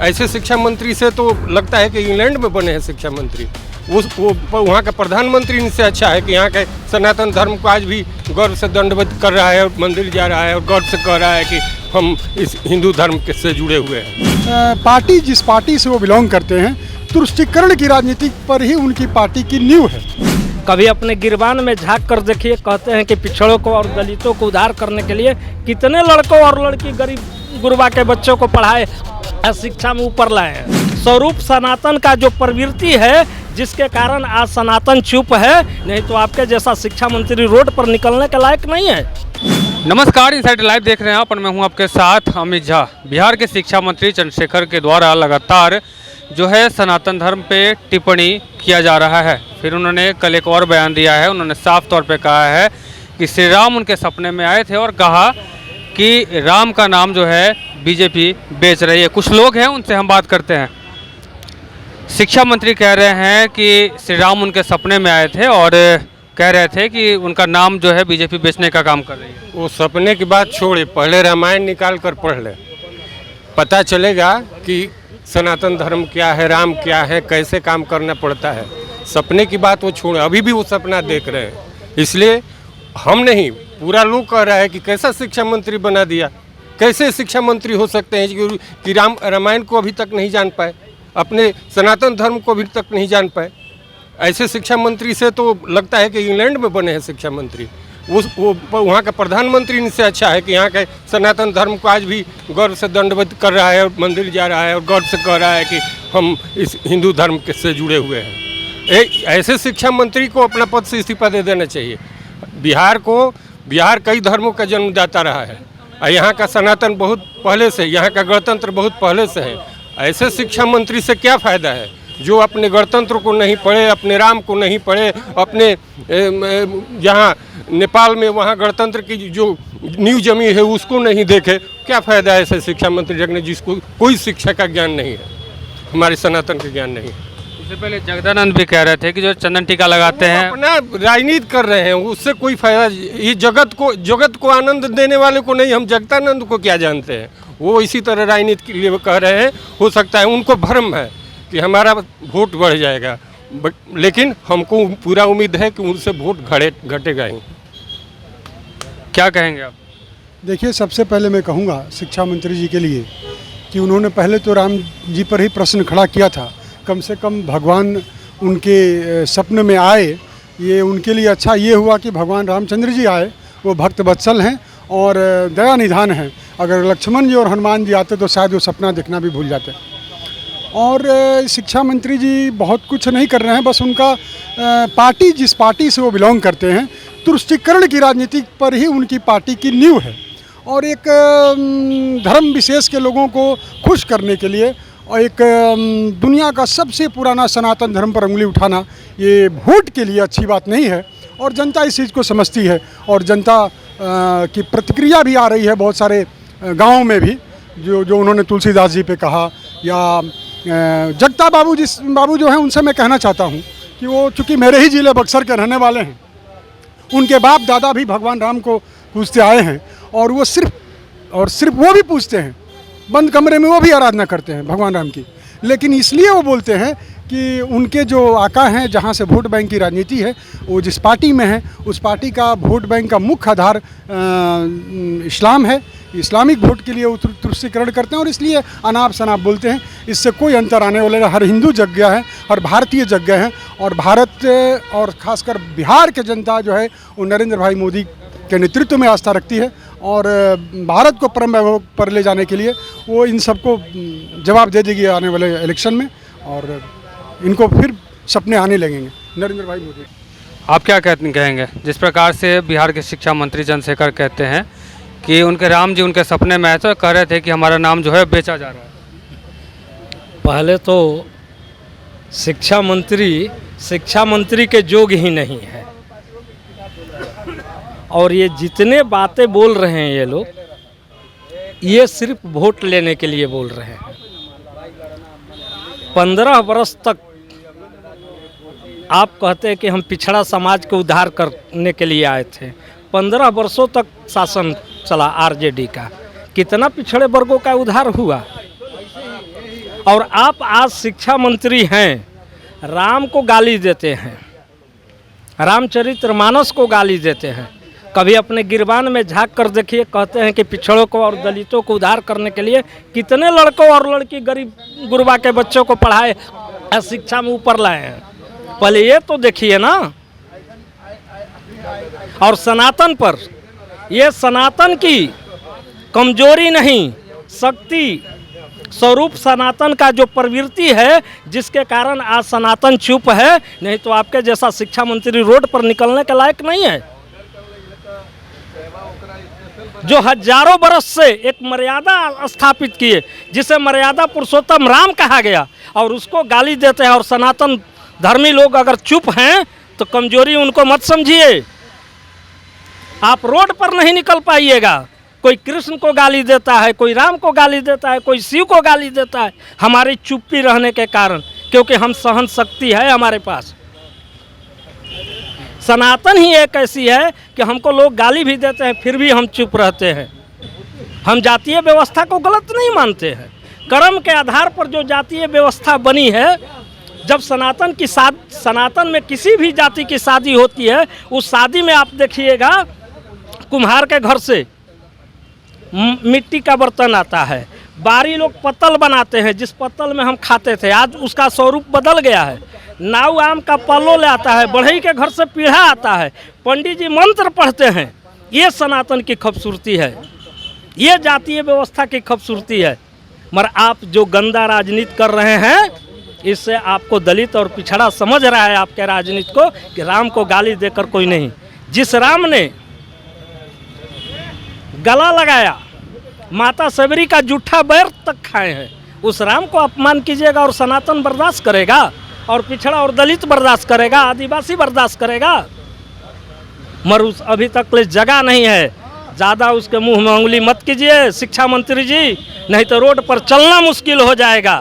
ऐसे शिक्षा मंत्री से तो लगता है कि इंग्लैंड में बने हैं शिक्षा मंत्री। वो वहाँ का प्रधानमंत्री इनसे अच्छा है कि यहाँ के सनातन धर्म को आज भी गौरव से दंडवत कर रहा है और मंदिर जा रहा है और गौरव से कह रहा है कि हम इस हिंदू धर्म से जुड़े हुए हैं। पार्टी जिस पार्टी से वो बिलोंग करते हैं, तुष्टीकरण की राजनीति पर ही उनकी पार्टी की नींव है। कभी अपने गिरबान में झांक कर देखिए, कहते हैं कि पिछड़ों को और दलितों को उद्धार करने के लिए कितने लड़कों और लड़की गरीब गुरबा के बच्चों को पढ़ाए, शिक्षा में ऊपर लाए हैं। स्वरूप सनातन का जो प्रवृत्ति है, जिसके कारण आज सनातन चुप है, नहीं तो आपके जैसा शिक्षा मंत्री रोड पर निकलने के लायक नहीं है। नमस्कार, इनसाइड लाइव देख रहे हैं आप और मैं हूं आपके साथ अमित झा। बिहार के शिक्षा मंत्री चंद्रशेखर के द्वारा लगातार जो है सनातन धर्म पे टिप्पणी किया जा रहा है। फिर उन्होंने कल एक और बयान दिया है। उन्होंने साफ तौर पे कहा है कि श्री राम उनके सपने में आए थे और कहा कि राम का नाम जो है बीजेपी बेच रही है। कुछ लोग हैं, उनसे हम बात करते हैं। शिक्षा मंत्री कह रहे हैं कि श्री राम उनके सपने में आए थे और कह रहे थे कि उनका नाम जो है बीजेपी बेचने का काम कर रही है। वो सपने की बात छोड़े, पहले रामायण निकाल कर पढ़ ले, पता चलेगा कि सनातन धर्म क्या है, राम क्या है, कैसे काम करना पड़ता है। सपने की बात वो छोड़े, अभी भी वो सपना देख रहे हैं। इसलिए हम नहीं, पूरा लोग कह रहा है कि कैसा शिक्षा मंत्री बना दिया। कैसे शिक्षा मंत्री हो सकते हैं कि रामायण को अभी तक नहीं जान पाए, अपने सनातन धर्म को अभी तक नहीं जान पाए। ऐसे शिक्षा मंत्री से तो लगता है कि इंग्लैंड में बने हैं शिक्षा मंत्री। वो वहाँ का प्रधानमंत्री इनसे अच्छा है कि यहाँ के सनातन धर्म को आज भी गौरव से दंडवत कर रहा है और मंदिर जा रहा है और गौरव से कह रहा है कि हम इस हिंदू धर्म से जुड़े हुए हैं। ऐसे शिक्षा मंत्री को अपना पद से इस्तीफा दे देना चाहिए। बिहार कई धर्मों का जन्मदाता रहा है और यहाँ का सनातन बहुत पहले से, यहाँ का गणतंत्र बहुत पहले से है। ऐसे शिक्षा मंत्री से क्या फ़ायदा है जो अपने गणतंत्र को नहीं पढ़े, अपने राम को नहीं पढ़े, अपने यहाँ नेपाल में वहाँ गणतंत्र की जो नींव जमी है उसको नहीं देखे। क्या फ़ायदा है ऐसे शिक्षा मंत्री रखने जिसको कोई शिक्षा का ज्ञान नहीं है, हमारे सनातन का ज्ञान नहीं है। इससे पहले जगदानंद भी कह रहे थे कि जो चंदन टीका लगाते हैं अपना राजनीति कर रहे हैं, उससे कोई फायदा। ये जगत को आनंद देने वाले को नहीं, हम जगदानंद को क्या जानते हैं। वो इसी तरह राजनीति के लिए कह रहे हैं। हो सकता है उनको भ्रम है कि हमारा वोट बढ़ जाएगा, लेकिन हमको पूरा उम्मीद है कि उनसे वोट घटेगा ही। क्या कहेंगे आप? देखिए, सबसे पहले मैं कहूँगा शिक्षा मंत्री जी के लिए कि उन्होंने पहले तो राम जी पर ही प्रश्न खड़ा किया था। कम से कम भगवान उनके सपने में आए, ये उनके लिए अच्छा ये हुआ कि भगवान रामचंद्र जी आए। वो भक्त वत्सल हैं और दया निधान हैं। अगर लक्ष्मण जी और हनुमान जी आते तो शायद वो सपना देखना भी भूल जाते। और शिक्षा मंत्री जी बहुत कुछ नहीं कर रहे हैं, बस उनका पार्टी जिस पार्टी से वो बिलोंग करते हैं, तुष्टीकरण की राजनीति पर ही उनकी पार्टी की नींव है। और एक धर्म विशेष के लोगों को खुश करने के लिए और एक दुनिया का सबसे पुराना सनातन धर्म पर उंगली उठाना, ये वोट के लिए अच्छी बात नहीं है। और जनता इस चीज़ को समझती है और जनता की प्रतिक्रिया भी आ रही है बहुत सारे गाँव में भी, जो उन्होंने तुलसीदास जी पे कहा, या जगता बाबू जो हैं उनसे मैं कहना चाहता हूँ कि वो चूँकि मेरे ही ज़िले बक्सर के रहने वाले हैं, उनके बाप दादा भी भगवान राम को पूजते आए हैं और वो सिर्फ वो भी पूजते हैं, बंद कमरे में वो भी आराधना करते हैं भगवान राम की। लेकिन इसलिए वो बोलते हैं कि उनके जो आका हैं, जहाँ से वोट बैंक की राजनीति है, वो जिस पार्टी में है उस पार्टी का वोट बैंक का मुख्य आधार इस्लाम है। इस्लामिक वोट के लिए वो तुष्टीकरण करते हैं और इसलिए अनाप शनाप बोलते हैं। इससे कोई अंतर आने वाला, हर हिंदू जग गया है, हर भारतीय जग गए हैं। और भारत और ख़ासकर बिहार के जनता जो है वो नरेंद्र भाई मोदी के नेतृत्व में आस्था रखती है और भारत को परम वैभव पर ले जाने के लिए वो इन सबको जवाब दे देगी आने वाले इलेक्शन में, और इनको फिर सपने आने लगेंगे नरेंद्र भाई मोदी। आप क्या कहेंगे जिस प्रकार से बिहार के शिक्षा मंत्री चंद्रशेखर कहते हैं कि उनके राम जी उनके सपने में आए तो कह रहे थे कि हमारा नाम जो है बेचा जा रहा है? पहले तो शिक्षा मंत्री के जोग ही नहीं है। और ये जितने बातें बोल रहे हैं ये लोग, ये सिर्फ वोट लेने के लिए बोल रहे हैं। 15 वर्ष तक आप कहते हैं कि हम पिछड़ा समाज को उद्धार करने के लिए आए थे। 15 वर्षों तक शासन चला आरजेडी का, कितना पिछड़े वर्गों का उद्धार हुआ? और आप आज शिक्षा मंत्री हैं, राम को गाली देते हैं, रामचरितमानस को गाली देते हैं। कभी अपने गिरबान में झांक कर देखिए, कहते हैं कि पिछड़ों को और दलितों को उद्धार करने के लिए कितने लड़कों और लड़की गरीब गुरबा के बच्चों को पढ़ाए, शिक्षा में ऊपर लाए हैं। पहले ये तो देखिए ना। और सनातन पर, ये सनातन की कमजोरी नहीं, शक्ति स्वरूप सनातन का जो प्रवृत्ति है, जिसके कारण आज सनातन चुप है। नहीं तो आपके जैसा शिक्षा मंत्री रोड पर निकलने के लायक नहीं है। जो हजारों बरस से एक मर्यादा स्थापित किए, जिसे मर्यादा पुरुषोत्तम राम कहा गया, और उसको गाली देते हैं। और सनातन धर्मी लोग अगर चुप हैं तो कमजोरी उनको मत समझिए। आप रोड पर नहीं निकल पाइएगा। कोई कृष्ण को गाली देता है, कोई राम को गाली देता है, कोई शिव को गाली देता है, हमारी चुप्पी रहने के कारण, क्योंकि हम सहन शक्ति है हमारे पास। सनातन ही एक ऐसी है कि हमको लोग गाली भी देते हैं फिर भी हम चुप रहते हैं। हम जातीय व्यवस्था को गलत नहीं मानते हैं। कर्म के आधार पर जो जातीय व्यवस्था बनी है, जब सनातन में किसी भी जाति की शादी होती है, उस शादी में आप देखिएगा कुम्हार के घर से मिट्टी का बर्तन आता है, बारी लोग पत्तल बनाते हैं, जिस पत्तल में हम खाते थे, आज उसका स्वरूप बदल गया है। नाव आम का पल्लो ले आता है, बढ़ई के घर से पीढ़ा आता है, पंडित जी मंत्र पढ़ते हैं। ये सनातन की खूबसूरती है, ये जातीय व्यवस्था की खूबसूरती है। मगर आप जो गंदा राजनीति कर रहे हैं, इससे आपको दलित और पिछड़ा समझ रहा है आपके राजनीति को, कि राम को गाली देकर कोई नहीं। जिस राम ने गला लगाया, माता सबरी का जूठा बैर तक खाए हैं, उस राम को अपमान कीजिएगा और सनातन बर्दाश्त करेगा, और पिछड़ा और दलित बर्दाश्त करेगा, आदिवासी बर्दाश्त करेगा। मगर उस अभी तक जगह नहीं है। ज़्यादा उसके मुंह में उंगली मत कीजिए शिक्षा मंत्री जी, नहीं तो रोड पर चलना मुश्किल हो जाएगा।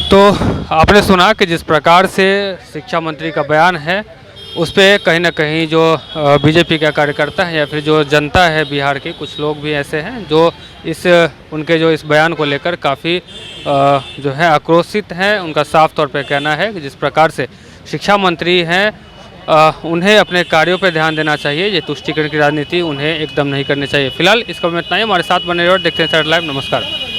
तो आपने सुना कि जिस प्रकार से शिक्षा मंत्री का बयान है, उस पर कहीं ना कहीं जो बीजेपी का कार्यकर्ता है या फिर जो जनता है बिहार की, कुछ लोग भी ऐसे हैं जो उनके जो इस बयान को लेकर काफ़ी जो है आक्रोशित हैं। उनका साफ तौर पे कहना है कि जिस प्रकार से शिक्षा मंत्री हैं, उन्हें अपने कार्यों पे ध्यान देना चाहिए। ये तुष्टीकरण की राजनीति उन्हें एकदम नहीं करनी चाहिए। फिलहाल इस खबर में इतना ही। हमारे साथ बने रहो, देखते हैं सैटेलाइट लाइव। नमस्कार।